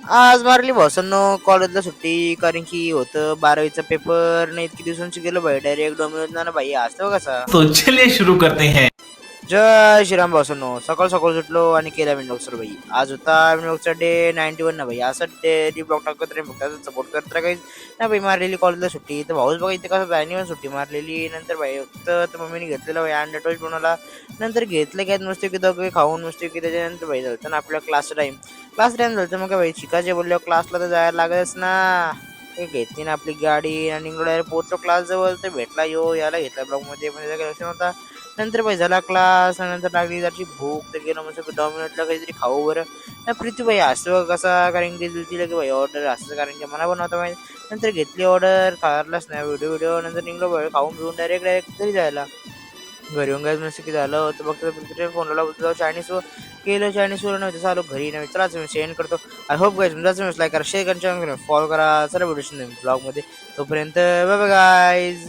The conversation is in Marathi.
आज मारली भावांनो कॉलेजला सुट्टी कारण की होतं 12वीचा पेपर नाही इतकी दिवसांची गेलो भाई डायरेक्ट डोमिनोज ना भाई असतो कसा तो चलिए शुरू करते हैं। जय श्रीराम भावांनो सकाळ सकाळ सुटलो आणि केला विनोद सर भाई आज होता विनोदचा डे 91 ना भाई असं डे ब्लॉक टाकत रे मग त्याचा सपोर्ट करत काही ना भाई मारलेली कॉलेजला सुट्टी तर भाऊच बघा इथे कसं जायनी पण सुट्टी मारलेली नंतर भाई होतं तर मम्मीने घेतलेलं भाई अंडर टोस्ट बनवला नंतर घेतलं काय नुसते की दोघे खाऊन नुसते की त्याच्यानंतर भाई झालं ना आपला क्लास टाइम झालं मग काय भाई शिकायचे बोललो क्लासला तर जायला लागतच ना हे घेतली ना आपली गाडी आणि डायरेक्ट पोहोचलो क्लास जवळ तर भेटला याला घेतला ब्लॉक मध्ये म्हणजे काही लक्ष नव्हता नंतर भाई झाला क्लास नंतर लागली त्याची भूक तर गेलो मग डॉमिनोजला काहीतरी खाऊ बरं नाही प्रीती भाई असं कसा कारण की दिली की भाई ऑर्डर असं कारण की मला पण नव्हतं माहिती नंतर घेतली ऑर्डर खाल्लाच नाही व्हिडिओ नंतर निघलो भाई खाऊन पिऊन डायरेक्ट घरी जायला घरी येऊन काय नसतं की झालं होतं बघतो फोनला बोलतो चायनीज केलं चायनीज वर नव्हतं चालू घरी नाही चला मी सेंड करतो आय होप गाईज तुमचा लाईक करा शेअर करा फॉलो करा चला व्हिडिओ ब्लॉग मध्ये तोपर्यंत बाय बाय गाईज